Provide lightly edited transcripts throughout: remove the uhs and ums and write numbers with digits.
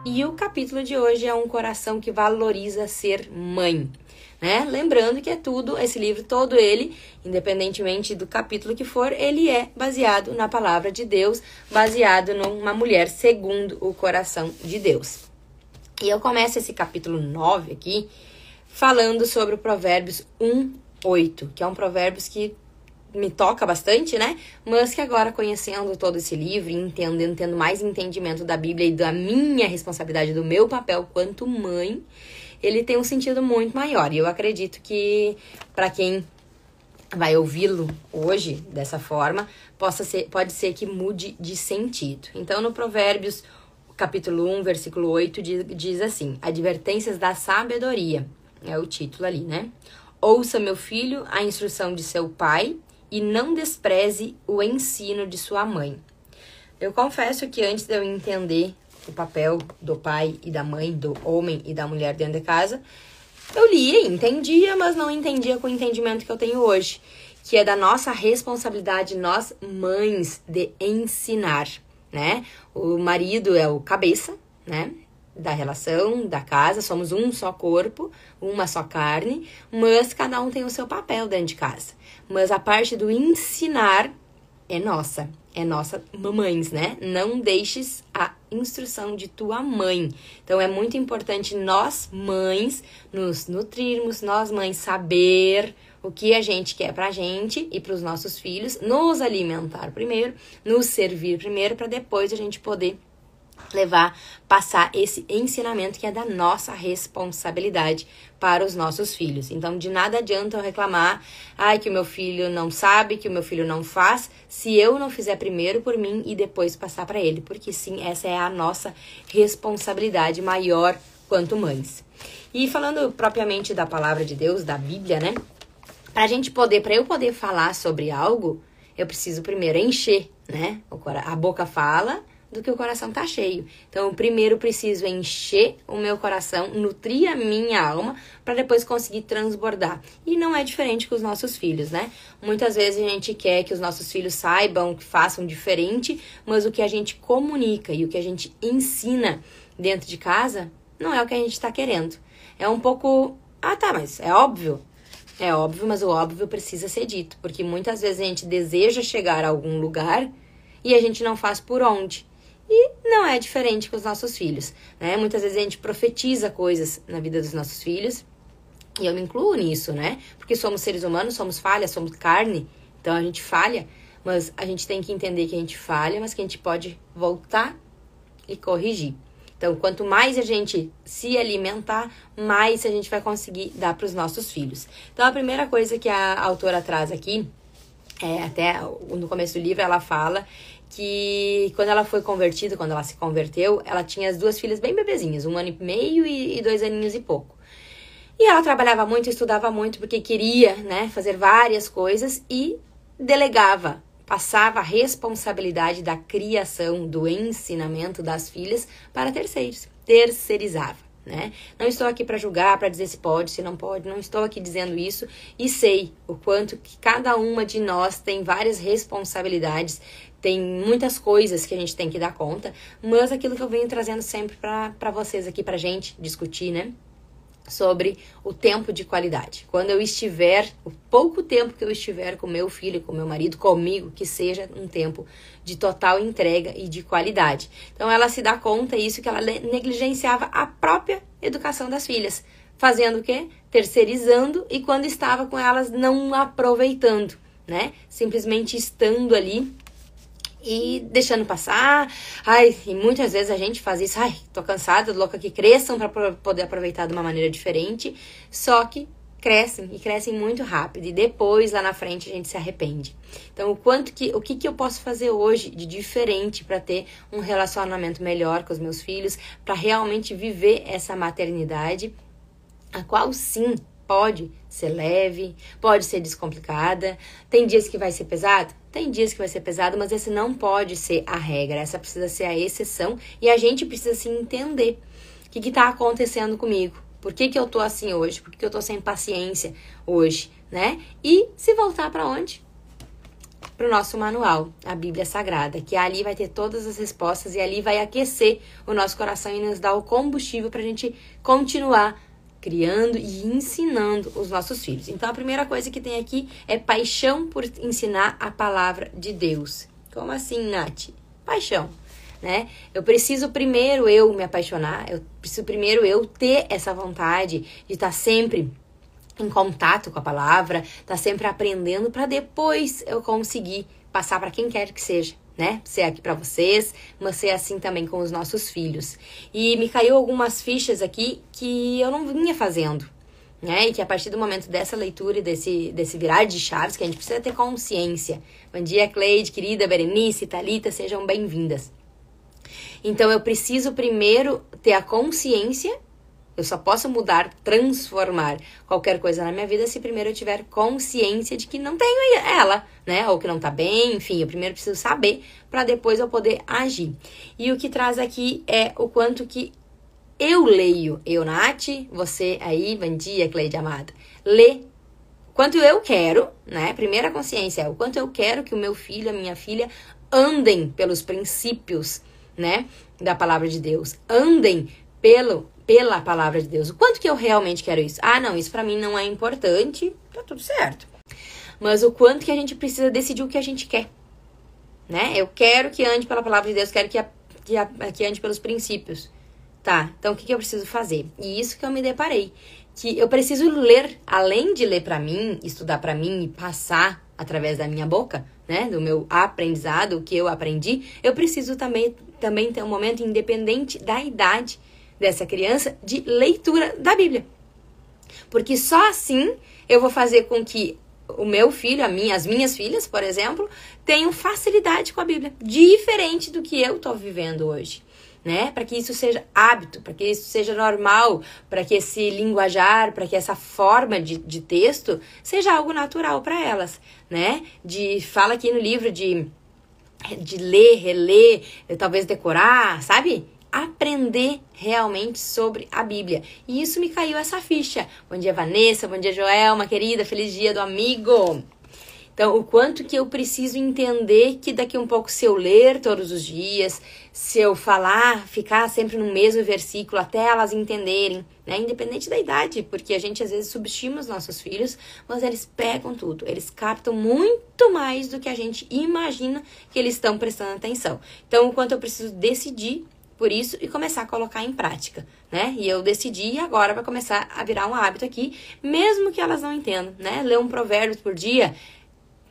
E o capítulo de hoje é um coração que valoriza ser mãe, né? Lembrando que é tudo, esse livro todo ele, independentemente do capítulo que for, ele é baseado na palavra de Deus, baseado numa mulher segundo o coração de Deus. E eu começo esse capítulo 9 aqui, falando sobre o Provérbios 1:8, que é um provérbios que me toca bastante, né? Mas que agora, conhecendo todo esse livro, entendendo, tendo mais entendimento da Bíblia e da minha responsabilidade, do meu papel quanto mãe, ele tem um sentido muito maior. E eu acredito que, para quem vai ouvi-lo hoje, dessa forma, pode ser que mude de sentido. Então, no Provérbios, capítulo 1, versículo 8, diz assim: Advertências da sabedoria, é o título ali, né? Ouça, meu filho, a instrução de seu pai, e não despreze o ensino de sua mãe. Eu confesso que antes de eu entender o papel do pai e da mãe, do homem e da mulher dentro de casa, eu lia e entendia, mas não entendia com o entendimento que eu tenho hoje, que é da nossa responsabilidade, nós mães, de ensinar, né? O marido é o cabeça, né? Da relação, da casa, somos um só corpo, uma só carne, mas cada um tem o seu papel dentro de casa. Mas a parte do ensinar é nossa mamães, né? Não deixes a instrução de tua mãe. Então é muito importante nós mães nos nutrirmos, nós mães saber o que a gente quer pra gente e pros nossos filhos, nos alimentar primeiro, nos servir primeiro, para depois a gente poder passar esse ensinamento que é da nossa responsabilidade para os nossos filhos. Então, de nada adianta eu reclamar, que o meu filho não sabe, que o meu filho não faz, se eu não fizer primeiro por mim e depois passar para ele, porque sim, essa é a nossa responsabilidade maior quanto mães. E falando propriamente da palavra de Deus, da Bíblia, né? Para eu poder falar sobre algo, eu preciso primeiro encher, né? A boca fala do que o coração tá cheio. Então, primeiro preciso encher o meu coração, nutrir a minha alma, para depois conseguir transbordar. E não é diferente com os nossos filhos, né? Muitas vezes a gente quer que os nossos filhos saibam, que façam diferente, mas o que a gente comunica e o que a gente ensina dentro de casa não é o que a gente tá querendo. É um pouco, mas é óbvio. É óbvio, mas o óbvio precisa ser dito, porque muitas vezes a gente deseja chegar a algum lugar e a gente não faz por onde. E não é diferente com os nossos filhos, né? Muitas vezes a gente profetiza coisas na vida dos nossos filhos, e eu me incluo nisso, né? Porque somos seres humanos, somos falhas, somos carne, então a gente falha, mas a gente tem que entender que a gente falha, mas que a gente pode voltar e corrigir. Então, quanto mais a gente se alimentar, mais a gente vai conseguir dar para os nossos filhos. Então, a primeira coisa que a autora traz aqui, até no começo do livro ela fala que quando ela se converteu, ela tinha as duas filhas bem bebezinhas, 1 ano e meio e 2 aninhos e pouco. E ela trabalhava muito, estudava muito, porque queria, né, fazer várias coisas e delegava, passava a responsabilidade da criação, do ensinamento das filhas para terceiros, terceirizava, né? Não estou aqui para julgar, para dizer se pode, se não pode, não estou aqui dizendo isso, e sei o quanto que cada uma de nós tem várias responsabilidades, tem muitas coisas que a gente tem que dar conta, mas aquilo que eu venho trazendo sempre para vocês aqui, pra gente discutir, né? Sobre o tempo de qualidade. Quando eu estiver, o pouco tempo que eu estiver com meu filho, com meu marido, comigo, que seja um tempo de total entrega e de qualidade. Então ela se dá conta isso, que ela negligenciava a própria educação das filhas. Fazendo o quê? Terceirizando, e quando estava com elas, não aproveitando, né? Simplesmente estando ali e deixando passar. E muitas vezes a gente faz isso. Tô cansada, louca, que cresçam para poder aproveitar de uma maneira diferente. Só que crescem e crescem muito rápido. E depois, lá na frente, a gente se arrepende. Então, o que eu posso fazer hoje de diferente para ter um relacionamento melhor com os meus filhos, para realmente viver essa maternidade, a qual sim pode ser leve, pode ser descomplicada. Tem dias que vai ser pesado? Tem dias que vai ser pesado, mas esse não pode ser a regra. Essa precisa ser a exceção, e a gente precisa se entender o que está acontecendo comigo. Por que eu tô assim hoje? Por que eu tô sem paciência hoje, né? E se voltar para onde? para o nosso manual, a Bíblia Sagrada, que ali vai ter todas as respostas e ali vai aquecer o nosso coração e nos dar o combustível para a gente continuar criando e ensinando os nossos filhos. Então, a primeira coisa que tem aqui é paixão por ensinar a palavra de Deus. Como assim, Nath? Paixão, né? Eu preciso primeiro eu me apaixonar, eu preciso primeiro eu ter essa vontade de estar sempre em contato com a palavra, estar sempre aprendendo para depois eu conseguir passar para quem quer que seja, né? Ser aqui para vocês, mas ser assim também com os nossos filhos. E me caiu algumas fichas aqui que eu não vinha fazendo, né? E que a partir do momento dessa leitura e desse virar de chaves, que a gente precisa ter consciência. Bom dia, Cleide, querida, Berenice, Thalita, sejam bem-vindas. Então, eu preciso primeiro ter a consciência. Eu só posso mudar, transformar qualquer coisa na minha vida se primeiro eu tiver consciência de que não tenho ela, né? Ou que não tá bem, enfim, eu primeiro preciso saber para depois eu poder agir. E o que traz aqui é o quanto que eu leio. Eu, Nath, você aí, bom dia, Cleide amada. Lê quanto eu quero, né? Primeira consciência é o quanto eu quero que o meu filho, a minha filha andem pelos princípios, né? Da palavra de Deus. Andem pela palavra de Deus. O quanto que eu realmente quero isso? Ah, não, isso pra mim não é importante, tá tudo certo. Mas o quanto que a gente precisa decidir o que a gente quer, né? Eu quero que ande pela palavra de Deus, quero que ande pelos princípios. Tá, então o que eu preciso fazer? E isso que eu me deparei, que eu preciso ler, além de ler pra mim, estudar pra mim e passar através da minha boca, né? Do meu aprendizado, o que eu aprendi, eu preciso também ter um momento independente da idade dessa criança de leitura da Bíblia. Porque só assim eu vou fazer com que o meu filho, as minhas filhas, por exemplo, tenham facilidade com a Bíblia, diferente do que eu estou vivendo hoje, né? Para que isso seja hábito, para que isso seja normal, para que esse linguajar, para que essa forma de texto seja algo natural para elas, né? Fala aqui no livro de ler, reler, talvez decorar, sabe? Aprender realmente sobre a Bíblia. E isso me caiu essa ficha. Bom dia, Vanessa. Bom dia, Joelma, querida. Feliz dia do amigo. Então, o quanto que eu preciso entender que daqui a um pouco, se eu ler todos os dias, se eu ficar sempre no mesmo versículo até elas entenderem, né? Independente da idade, porque a gente às vezes subestima os nossos filhos, mas eles pegam tudo. Eles captam muito mais do que a gente imagina que eles estão prestando atenção. Então, o quanto eu preciso decidir por isso e começar a colocar em prática, né? E eu decidi e agora vai começar a virar um hábito aqui, mesmo que elas não entendam, né? Ler um provérbio por dia,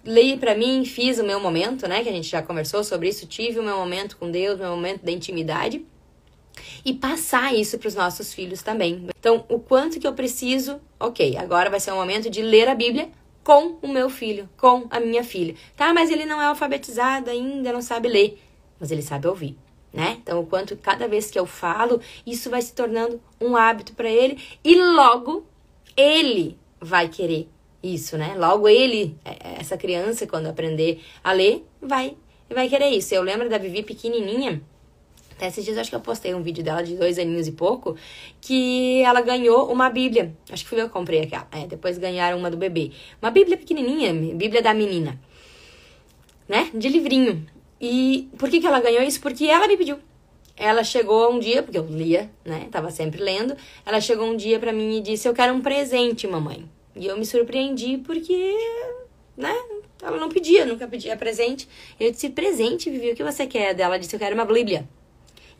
leio pra mim, fiz o meu momento, né? Que a gente já conversou sobre isso, tive o meu momento com Deus, meu momento da intimidade e passar isso pros nossos filhos também. Então, o quanto que eu preciso, ok, agora vai ser o momento de ler a Bíblia com o meu filho, com a minha filha. Tá, mas ele não é alfabetizado ainda, não sabe ler, mas ele sabe ouvir. Né? Então, o quanto cada vez que eu falo, isso vai se tornando um hábito para ele e logo ele vai querer isso, né? Logo ele, essa criança, quando aprender a ler, vai querer isso. Eu lembro da Vivi pequenininha, até esses dias acho que eu postei um vídeo dela de 2 aninhos e pouco, que ela ganhou uma Bíblia. Acho que fui eu que comprei aquela. Depois ganharam uma do bebê. Uma Bíblia pequenininha, Bíblia da menina, né? De livrinho. E por que ela ganhou isso? Porque ela me pediu. Ela chegou um dia, porque eu lia, né? Tava sempre lendo. Ela chegou um dia pra mim e disse, eu quero um presente, mamãe. E eu me surpreendi porque, né? Ela não pedia, nunca pedia presente. Eu disse, presente, Vivi, o que você quer? Ela disse, eu quero uma Bíblia.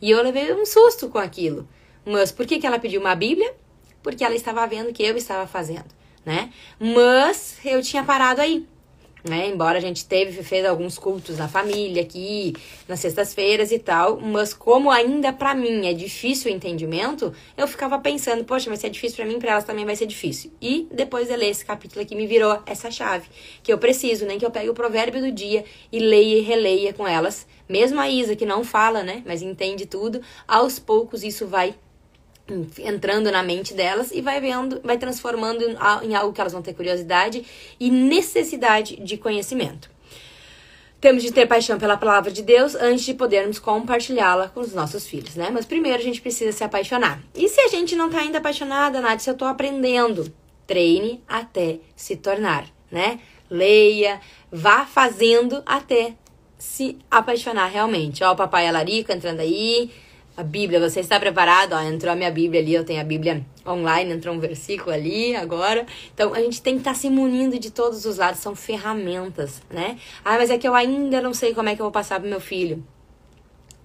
E eu levei um susto com aquilo. Mas por que ela pediu uma Bíblia? Porque ela estava vendo o que eu estava fazendo, né? Mas eu tinha parado aí. Né? Embora a gente fez alguns cultos na família aqui, nas sextas-feiras e tal, mas como ainda pra mim é difícil o entendimento, eu ficava pensando, poxa, mas se é difícil pra mim, pra elas também vai ser difícil. E depois de ler esse capítulo aqui, me virou essa chave, que eu preciso, né, que eu pegue o provérbio do dia e leia e releia com elas, mesmo a Isa, que não fala, né, mas entende tudo, aos poucos isso vai entrando na mente delas e vai transformando em algo que elas vão ter curiosidade e necessidade de conhecimento. Temos de ter paixão pela palavra de Deus antes de podermos compartilhá-la com os nossos filhos, né? Mas primeiro a gente precisa se apaixonar. E se a gente não tá ainda apaixonada, Nath, se eu tô aprendendo, treine até se tornar, né? leia, vá fazendo até se apaixonar realmente. Ó, o papai Alarico entrando aí. A Bíblia, você está preparado? Ó, entrou a minha Bíblia ali, eu tenho a Bíblia online, entrou um versículo ali agora. Então, a gente tem que estar se munindo de todos os lados, são ferramentas, né? Ah, mas é que eu ainda não sei como é que eu vou passar pro meu filho.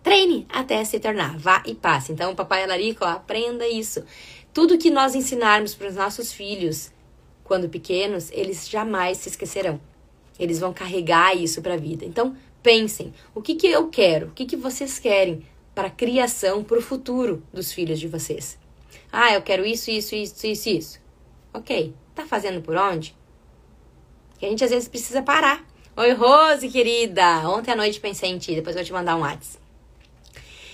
Treine até se tornar, vá e passe. Então, papai Alarico, ó, aprenda isso. Tudo que nós ensinarmos para os nossos filhos, quando pequenos, eles jamais se esquecerão. Eles vão carregar isso para a vida. Então, pensem, o que eu quero? O que vocês querem para a criação, para o futuro dos filhos de vocês? Ah, eu quero isso. Ok, tá fazendo por onde? Porque a gente às vezes precisa parar. Oi, Rose, querida! Ontem à noite pensei em ti, depois eu vou te mandar um WhatsApp.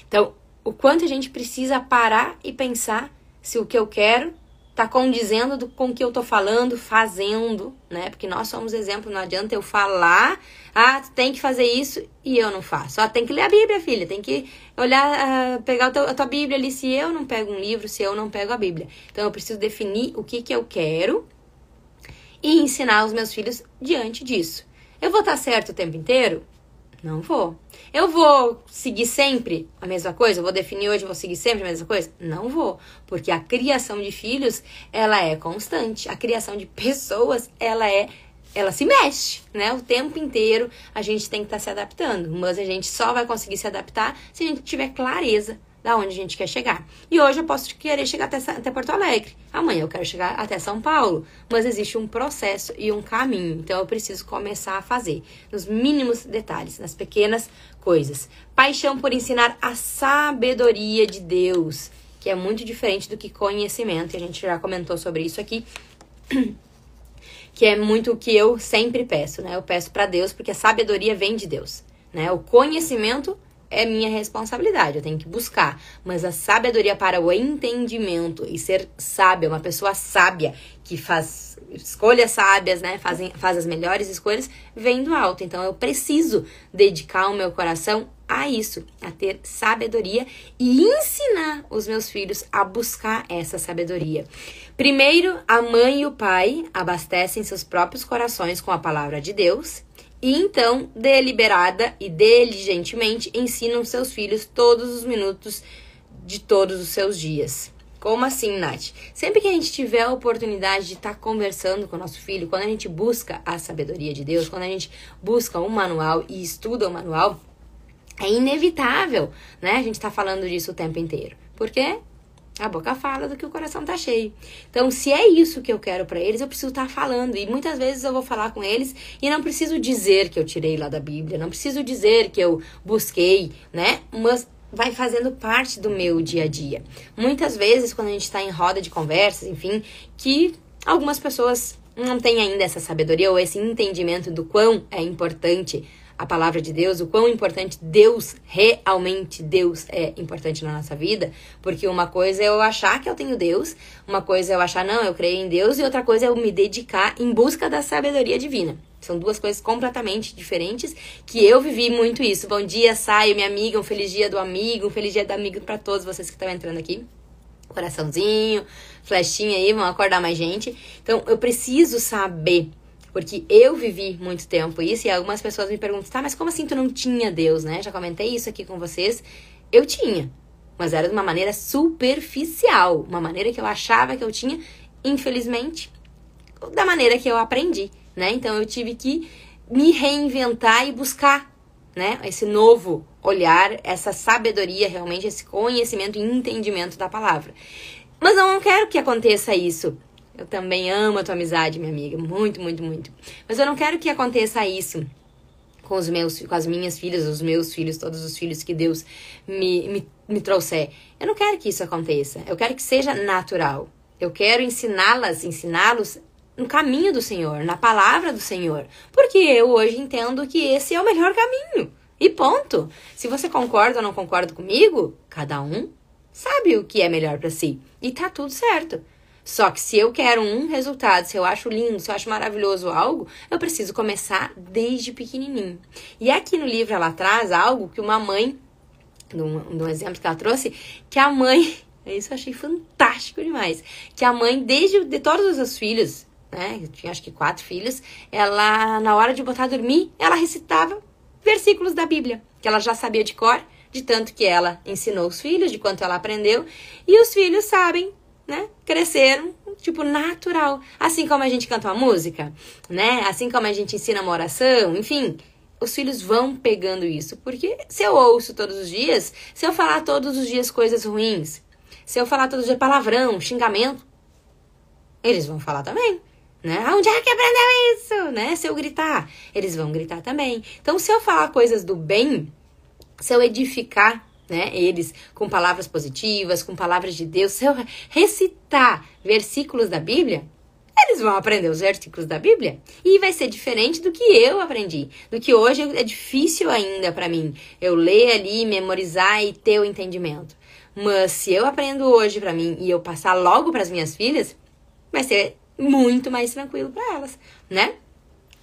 Então, o quanto a gente precisa parar e pensar se o que eu quero tá condizendo com o que eu tô falando, fazendo, né? Porque nós somos exemplo, não adianta eu falar, ah, tu tem que fazer isso e eu não faço. Ó, tem que ler a Bíblia, filha, tem que olhar, pegar a tua Bíblia ali, se eu não pego um livro, se eu não pego a Bíblia. Então, eu preciso definir o que eu quero e ensinar os meus filhos diante disso. Eu vou estar certo o tempo inteiro? Não vou. Eu vou seguir sempre a mesma coisa? Eu vou definir hoje, vou seguir sempre a mesma coisa? Não vou. Porque a criação de filhos, ela é constante. A criação de pessoas, ela se mexe, né? O tempo inteiro a gente tem que estar se adaptando. Mas a gente só vai conseguir se adaptar se a gente tiver clareza da onde a gente quer chegar. E hoje eu posso querer chegar até Porto Alegre. Amanhã eu quero chegar até São Paulo. Mas existe um processo e um caminho. Então eu preciso começar a fazer. Nos mínimos detalhes, nas pequenas coisas. Paixão por ensinar a sabedoria de Deus. Que é muito diferente do que conhecimento. E a gente já comentou sobre isso aqui. Que é muito o que eu sempre peço, né? Eu peço para Deus porque a sabedoria vem de Deus, né? O conhecimento é minha responsabilidade, eu tenho que buscar. Mas a sabedoria para o entendimento e ser sábia, uma pessoa sábia que faz escolhas sábias, né? Faz as melhores escolhas, vem do alto. Então eu preciso dedicar o meu coração a isso, a ter sabedoria e ensinar os meus filhos a buscar essa sabedoria. Primeiro, a mãe e o pai abastecem seus próprios corações com a palavra de Deus. E então, deliberada e diligentemente, ensinam seus filhos todos os minutos de todos os seus dias. Como assim, Nath? Sempre que a gente tiver a oportunidade de estar conversando com o nosso filho, quando a gente busca a sabedoria de Deus, quando a gente busca um manual e estuda o manual, é inevitável, né? A gente tá falando disso o tempo inteiro. Por quê? A boca fala do que o coração tá cheio. Então, se é isso que eu quero pra eles, eu preciso estar falando. E muitas vezes eu vou falar com eles e não preciso dizer que eu tirei lá da Bíblia, não preciso dizer que eu busquei, né? Mas vai fazendo parte do meu dia a dia. Muitas vezes, quando a gente tá em roda de conversas, enfim, que algumas pessoas não têm ainda essa sabedoria ou esse entendimento do quão é importante a palavra de Deus, o quão importante realmente Deus é importante na nossa vida, porque uma coisa é eu achar que eu tenho Deus, uma coisa é eu achar, não, eu creio em Deus, e outra coisa é eu me dedicar em busca da sabedoria divina. São duas coisas completamente diferentes, que eu vivi muito isso. Bom dia, Saio, minha amiga, um feliz dia do amigo, um feliz dia do amigo para todos vocês que estão entrando aqui. Coraçãozinho, flechinha aí, vão acordar mais gente. Então, eu preciso saber, porque eu vivi muito tempo isso, e algumas pessoas me perguntam, tá, mas como assim tu não tinha Deus, né? Já comentei isso aqui com vocês. Eu tinha, mas era de uma maneira superficial, uma maneira que eu achava que eu tinha, infelizmente, da maneira que eu aprendi, né? Então eu tive que me reinventar e buscar, né, esse novo olhar, essa sabedoria realmente, esse conhecimento e entendimento da palavra. Mas eu não quero que aconteça isso. Eu também amo a tua amizade, minha amiga. Muito, muito, muito. Mas eu não quero que aconteça isso com as minhas filhas, os meus filhos, todos os filhos que Deus me trouxer. Eu não quero que isso aconteça. Eu quero que seja natural. Eu quero ensiná-los no caminho do Senhor, na palavra do Senhor. Porque eu hoje entendo que esse é o melhor caminho. E ponto. Se você concorda ou não concorda comigo, cada um sabe o que é melhor para si. E tá tudo certo. Só que se eu quero um resultado, se eu acho lindo, se eu acho maravilhoso algo, eu preciso começar desde pequenininho. E aqui no livro ela traz algo que uma mãe, de um exemplo que ela trouxe, que a mãe, isso eu achei fantástico demais, que a mãe, de todos os seus filhos, né? Eu tinha acho que 4 filhos. Ela, na hora de botar a dormir, ela recitava versículos da Bíblia, que ela já sabia de cor, de tanto que ela ensinou os filhos, de quanto ela aprendeu. E os filhos sabem, né? Cresceram, tipo, natural. Assim como a gente canta uma música, né? Assim como a gente ensina uma oração, enfim, os filhos vão pegando isso. Porque se eu ouço todos os dias, se eu falar todos os dias coisas ruins, se eu falar todos os dias palavrão, xingamento, eles vão falar também, né? Onde é que aprendeu isso, né? Se eu gritar, eles vão gritar também. Então, se eu falar coisas do bem, se eu edificar, né, eles com palavras positivas, com palavras de Deus, se eu recitar versículos da Bíblia, eles vão aprender os versículos da Bíblia e vai ser diferente do que eu aprendi, do que hoje é difícil ainda para mim eu ler ali, memorizar e ter o entendimento. Mas se eu aprendo hoje para mim e eu passar logo para as minhas filhas, vai ser muito mais tranquilo para elas, né?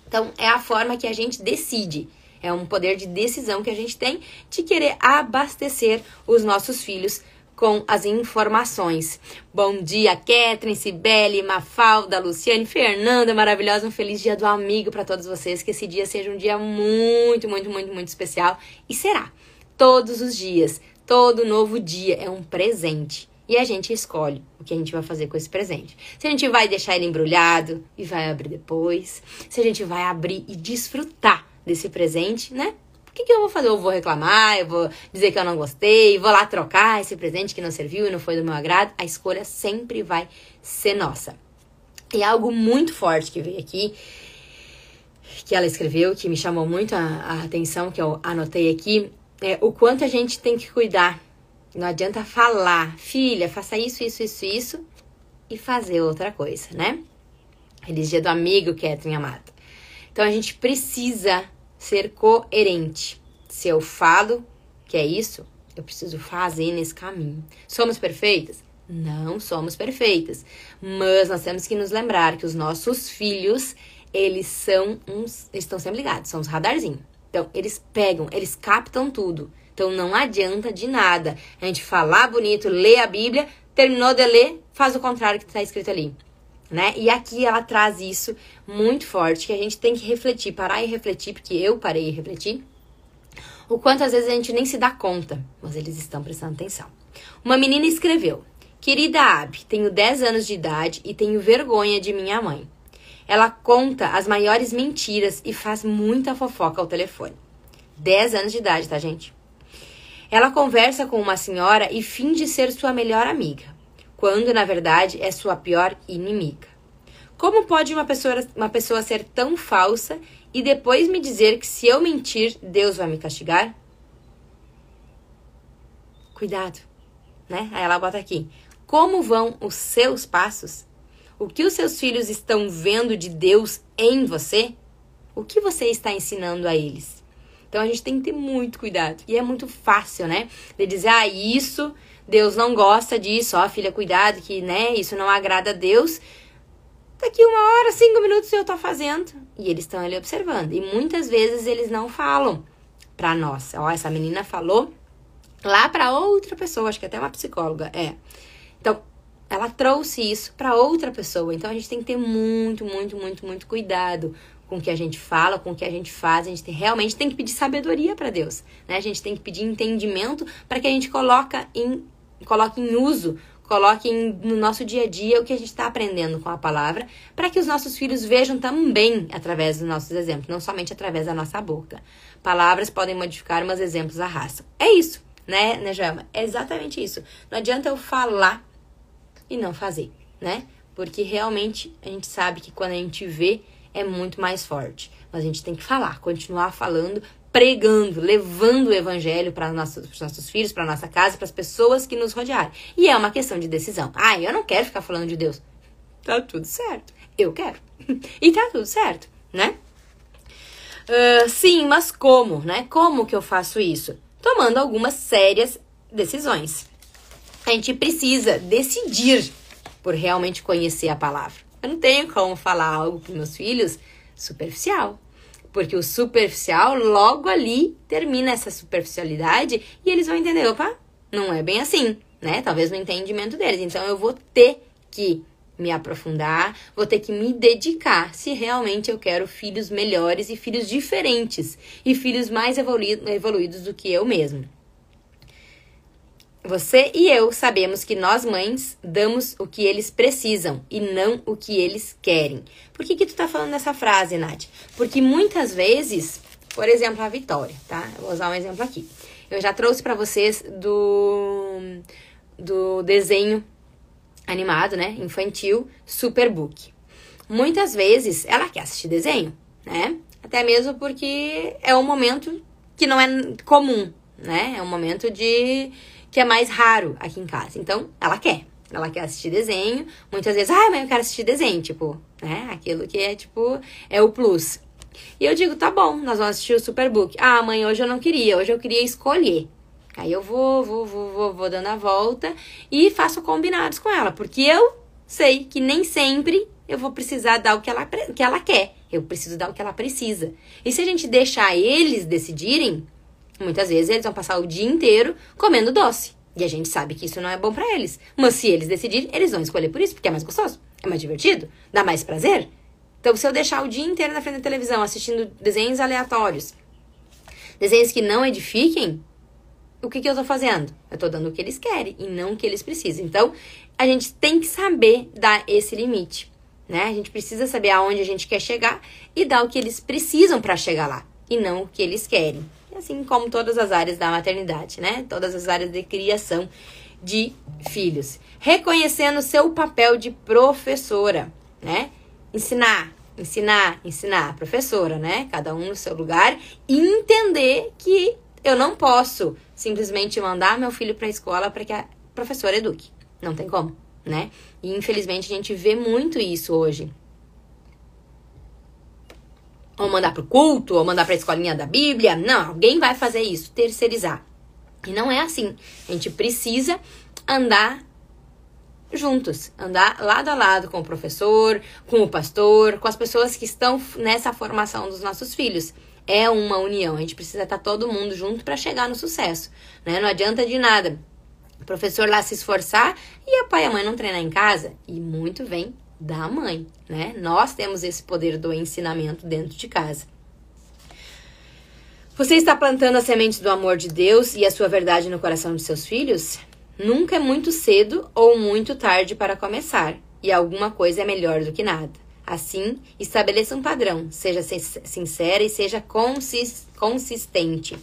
Então é a forma que a gente decide. É um poder de decisão que a gente tem de querer abastecer os nossos filhos com as informações. Bom dia, Catherine, Cibele, Mafalda, Luciane, Fernanda, maravilhosa. Um feliz dia do amigo para todos vocês. Que esse dia seja um dia muito, muito, muito, muito especial. E será. Todos os dias, todo novo dia é um presente. E a gente escolhe o que a gente vai fazer com esse presente. Se a gente vai deixar ele embrulhado e vai abrir depois. Se a gente vai abrir e desfrutar desse presente, né? O que eu vou fazer? Eu vou reclamar, eu vou dizer que eu não gostei, vou lá trocar esse presente que não serviu e não foi do meu agrado. A escolha sempre vai ser nossa. E algo muito forte que veio aqui, que ela escreveu, que me chamou muito a atenção, que eu anotei aqui, é o quanto a gente tem que cuidar. Não adianta falar, filha, faça isso, isso, isso, isso, e fazer outra coisa, né? Feliz dia do amigo, Catherine amada. Então, a gente precisa ser coerente. Se eu falo que é isso, eu preciso fazer nesse caminho. Somos perfeitas? Não somos perfeitas. Mas nós temos que nos lembrar que os nossos filhos, eles estão sempre ligados, são uns radarzinhos. Então, eles pegam, eles captam tudo. Então, não adianta de nada a gente falar bonito, ler a Bíblia, terminou de ler, faz o contrário que está escrito ali. Né? E aqui ela traz isso muito forte, que a gente tem que refletir, parar e refletir, porque eu parei e refleti, o quanto às vezes a gente nem se dá conta, mas eles estão prestando atenção. Uma menina escreveu: querida Abi, tenho 10 anos de idade e tenho vergonha de minha mãe. Ela conta as maiores mentiras e faz muita fofoca ao telefone. 10 anos de idade, tá, gente? Ela conversa com uma senhora e finge ser sua melhor amiga, quando, na verdade, é sua pior inimiga. Como pode uma pessoa ser tão falsa e depois me dizer que se eu mentir, Deus vai me castigar? Cuidado, né? Aí ela bota aqui: como vão os seus passos? O que os seus filhos estão vendo de Deus em você? O que você está ensinando a eles? Então, a gente tem que ter muito cuidado. E é muito fácil, né? De dizer, isso, Deus não gosta disso. Ó, filha, cuidado que, né, isso não agrada a Deus. Daqui 1 hora, 5 minutos eu tô fazendo. E eles estão ali observando. E muitas vezes eles não falam pra nós. Ó, essa menina falou lá pra outra pessoa. Acho que até uma psicóloga. Então, ela trouxe isso pra outra pessoa. Então, a gente tem que ter muito, muito, muito, muito cuidado com o que a gente fala, com o que a gente faz. A gente realmente tem que pedir sabedoria para Deus, né? A gente tem que pedir entendimento para que a gente coloque em uso, no nosso dia a dia o que a gente está aprendendo com a palavra, para que os nossos filhos vejam também através dos nossos exemplos, não somente através da nossa boca. Palavras podem modificar, mas exemplos arrastam. É isso, né, Jama? É exatamente isso. Não adianta eu falar e não fazer, né? Porque realmente a gente sabe que quando a gente vê, é muito mais forte. Mas a gente tem que falar, continuar falando, pregando, levando o evangelho para os nossos filhos, para nossa casa, para as pessoas que nos rodearem. E é uma questão de decisão. Eu não quero ficar falando de Deus. Tá tudo certo. Eu quero. E tá tudo certo, né? Sim, mas como, né? Como que eu faço isso? Tomando algumas sérias decisões. A gente precisa decidir por realmente conhecer a palavra. Eu não tenho como falar algo para meus filhos superficial. Porque o superficial, logo ali, termina essa superficialidade e eles vão entender, opa, não é bem assim, né? Talvez no entendimento deles. Então, eu vou ter que me aprofundar, vou ter que me dedicar se realmente eu quero filhos melhores e filhos diferentes e filhos mais evoluídos do que eu mesmo. Você e eu sabemos que nós mães damos o que eles precisam e não o que eles querem. Por que tu tá falando dessa frase, Nath? Porque muitas vezes, por exemplo, a Vitória, tá? Eu vou usar um exemplo aqui. Eu já trouxe pra vocês do desenho animado, né? Infantil, Superbook. Muitas vezes ela quer assistir desenho, né? Até mesmo porque é um momento que não é comum, né? É um momento que é mais raro aqui em casa. Então, ela quer assistir desenho. Muitas vezes, mãe, eu quero assistir desenho, tipo, né? Aquilo que é, tipo, é o plus. E eu digo, tá bom, nós vamos assistir o Superbook. Mãe, hoje eu não queria, hoje eu queria escolher. Aí eu vou dando a volta e faço combinados com ela, porque eu sei que nem sempre eu vou precisar dar o que ela quer. Eu preciso dar o que ela precisa. E se a gente deixar eles decidirem, muitas vezes eles vão passar o dia inteiro comendo doce. E a gente sabe que isso não é bom pra eles. Mas se eles decidirem, eles vão escolher por isso, porque é mais gostoso, é mais divertido, dá mais prazer. Então, se eu deixar o dia inteiro na frente da televisão assistindo desenhos aleatórios, desenhos que não edifiquem, o que eu tô fazendo? Eu tô dando o que eles querem e não o que eles precisam. Então, a gente tem que saber dar esse limite, né? A gente precisa saber aonde a gente quer chegar e dar o que eles precisam pra chegar lá e não o que eles querem. Assim como todas as áreas da maternidade, né? Todas as áreas de criação de filhos. Reconhecendo seu papel de professora, né? Ensinar, professora, né? Cada um no seu lugar. E entender que eu não posso simplesmente mandar meu filho para a escola para que a professora eduque. Não tem como, né? E infelizmente a gente vê muito isso hoje. Ou mandar pro culto, ou mandar pra escolinha da Bíblia. Não, alguém vai fazer isso, terceirizar. E não é assim. A gente precisa andar juntos, andar lado a lado com o professor, com o pastor, com as pessoas que estão nessa formação dos nossos filhos. É uma união, a gente precisa estar todo mundo junto para chegar no sucesso, né? Não adianta de nada o professor lá se esforçar e o pai e a mãe não treinar em casa. E muito vem da mãe, né? Nós temos esse poder do ensinamento dentro de casa. Você está plantando as sementes do amor de Deus e a sua verdade no coração de seus filhos? Nunca é muito cedo ou muito tarde para começar, e alguma coisa é melhor do que nada. Assim, estabeleça um padrão, seja sincera e seja consistente.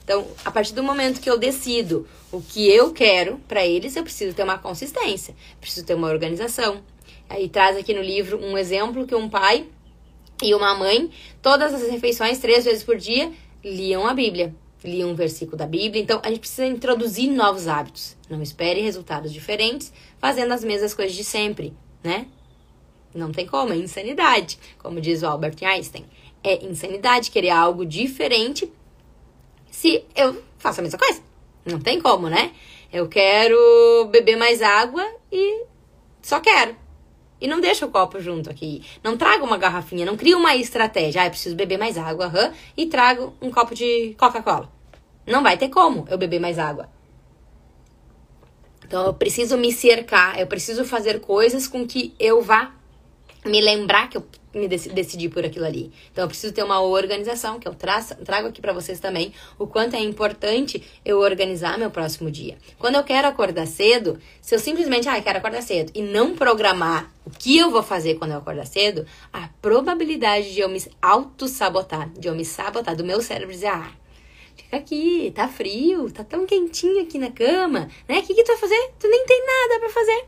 Então, a partir do momento que eu decido o que eu quero para eles, eu preciso ter uma consistência, preciso ter uma organização. Aí traz aqui no livro um exemplo que um pai e uma mãe, todas as refeições, 3 vezes por dia, liam a Bíblia. Liam um versículo da Bíblia. Então, a gente precisa introduzir novos hábitos. Não espere resultados diferentes fazendo as mesmas coisas de sempre, né? Não tem como, é insanidade. Como diz o Albert Einstein. É insanidade querer algo diferente se eu faço a mesma coisa. Não tem como, né? Eu quero beber mais água e só quero. E não deixa o copo junto aqui. Não trago uma garrafinha, não crio uma estratégia. Eu preciso beber mais água, e trago um copo de Coca-Cola. Não vai ter como eu beber mais água. Então, eu preciso me cercar, eu preciso fazer coisas com que eu vá me lembrar que eu me decidi por aquilo ali. Então, eu preciso ter uma organização, que eu trago aqui pra vocês também, o quanto é importante eu organizar meu próximo dia. Quando eu quero acordar cedo, se eu simplesmente, quero acordar cedo, e não programar o que eu vou fazer quando eu acordar cedo, a probabilidade de eu me auto-sabotar, de eu me sabotar, do meu cérebro dizer, fica aqui, tá frio, tá tão quentinho aqui na cama, né? O que tu vai fazer? Tu nem tem nada pra fazer.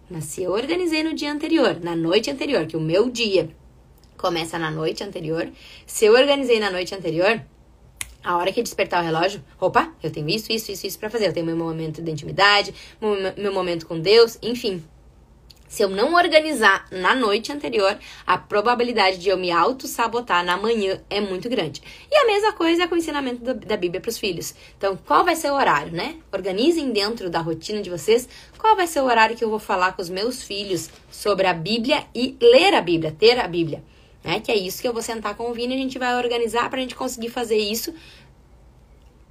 Mas se eu organizei no dia anterior, na noite anterior, que o meu dia começa na noite anterior, se eu organizei na noite anterior, a hora que despertar o relógio, opa, eu tenho isso pra fazer. Eu tenho meu momento de intimidade, meu momento com Deus, enfim. Se eu não organizar na noite anterior, a probabilidade de eu me auto-sabotar na manhã é muito grande. E a mesma coisa é com o ensinamento da Bíblia para os filhos. Então, qual vai ser o horário, né? Organizem dentro da rotina de vocês qual vai ser o horário que eu vou falar com os meus filhos sobre a Bíblia e ler a Bíblia, ter a Bíblia. Né? Que é isso que eu vou sentar com o Vini e a gente vai organizar para a gente conseguir fazer isso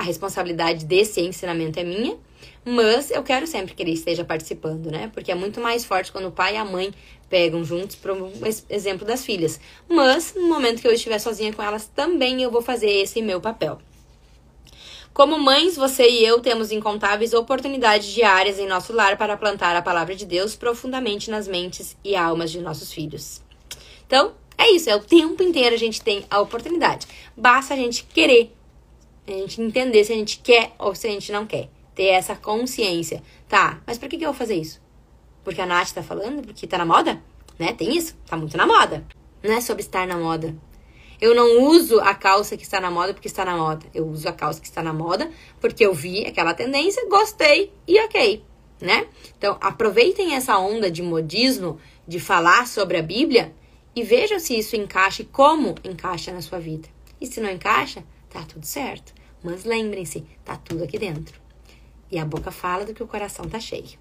responsabilidade desse ensinamento é minha, mas eu quero sempre que ele esteja participando, né? Porque é muito mais forte quando o pai e a mãe pegam juntos, para um exemplo das filhas. Mas, no momento que eu estiver sozinha com elas, também eu vou fazer esse meu papel. Como mães, você e eu temos incontáveis oportunidades diárias em nosso lar para plantar a palavra de Deus profundamente nas mentes e almas de nossos filhos. Então, é isso, é o tempo inteiro a gente tem a oportunidade. Basta a gente querer, a gente entender se a gente quer ou se a gente não quer. Ter essa consciência. Tá, mas por que eu vou fazer isso? Porque a Nath tá falando? Porque tá na moda? Né? Tem isso? Tá muito na moda. Não é sobre estar na moda. Eu não uso a calça que está na moda porque está na moda. Eu uso a calça que está na moda porque eu vi aquela tendência, gostei e ok, né? Então, aproveitem essa onda de modismo, de falar sobre a Bíblia e vejam se isso encaixa e como encaixa na sua vida. E se não encaixa, tá tudo certo. Mas lembrem-se, tá tudo aqui dentro. E a boca fala do que o coração tá cheio.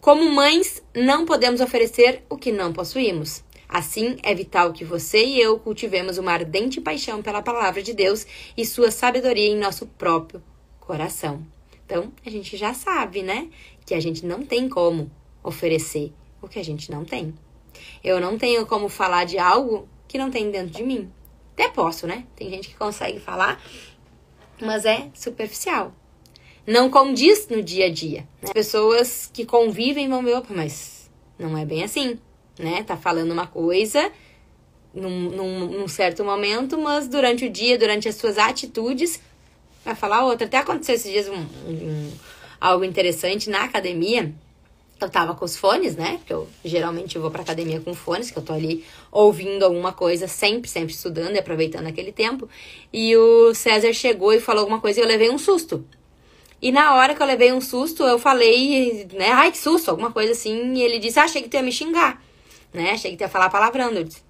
Como mães, não podemos oferecer o que não possuímos. Assim, é vital que você e eu cultivemos uma ardente paixão pela palavra de Deus e sua sabedoria em nosso próprio coração. Então, a gente já sabe, né? Que a gente não tem como oferecer o que a gente não tem. Eu não tenho como falar de algo que não tem dentro de mim. Até posso, né? Tem gente que consegue falar, mas é superficial. Não condiz no dia a dia. Né? As pessoas que convivem vão ver, opa, mas não é bem assim. Né? Tá falando uma coisa num certo momento, mas durante o dia, durante as suas atitudes, vai falar outra. Até aconteceu esses dias algo interessante na academia. Eu tava com os fones, né? Porque eu geralmente vou pra academia com fones, que eu tô ali ouvindo alguma coisa, sempre estudando e aproveitando aquele tempo. E o César chegou e falou alguma coisa e eu levei um susto. E na hora que eu levei um susto, eu falei, né? Ai, que susto, alguma coisa assim. E ele disse, achei que tu ia me xingar. Né? Achei que tu ia falar palavrão. Eu disse,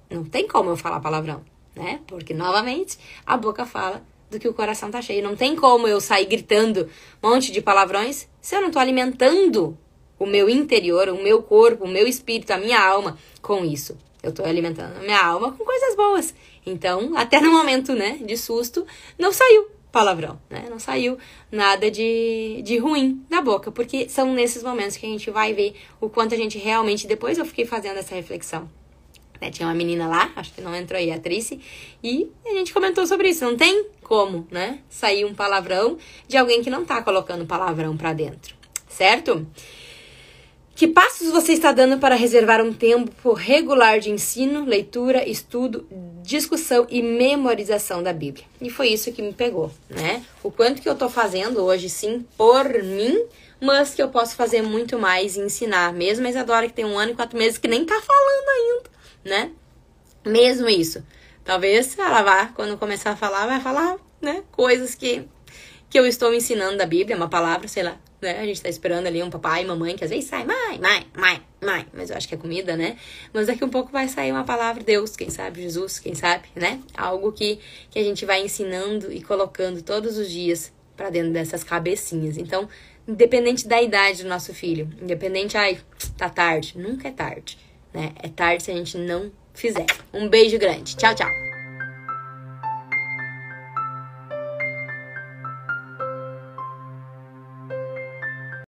não tem como eu falar palavrão, né? Porque, novamente, a boca fala do que o coração tá cheio. Não tem como eu sair gritando um monte de palavrões se eu não tô alimentando o meu interior, o meu corpo, o meu espírito, a minha alma com isso. Eu tô alimentando a minha alma com coisas boas. Então, até no momento, né, de susto, não saiu palavrão, né? Não saiu nada de ruim da boca, porque são nesses momentos que a gente vai ver o quanto a gente realmente... Depois eu fiquei fazendo essa reflexão. Né? Tinha uma menina lá, acho que não entrou aí, a Trice, e a gente comentou sobre isso. Não tem como, né? Sair um palavrão de alguém que não tá colocando palavrão pra dentro, certo? Que passos você está dando para reservar um tempo regular de ensino, leitura, estudo, discussão e memorização da Bíblia? E foi isso que me pegou, né? O quanto que eu tô fazendo hoje, sim, por mim, mas que eu posso fazer muito mais e ensinar. Mesmo a Isadora, que tem 1 ano e 4 meses, que nem tá falando ainda, né? Mesmo isso. Talvez ela vá, quando começar a falar, vai falar, né? Coisas que eu estou ensinando da Bíblia, uma palavra, sei lá. Né? A gente tá esperando ali um papai e mamãe que às vezes sai mãe, mas eu acho que é comida, né? Mas daqui um pouco vai sair uma palavra Deus, quem sabe Jesus, quem sabe, né? Algo que a gente vai ensinando e colocando todos os dias pra dentro dessas cabecinhas. Então, independente da idade do nosso filho, independente, ai, tá tarde, nunca é tarde, né? É tarde se a gente não fizer. Um beijo grande, tchau, tchau!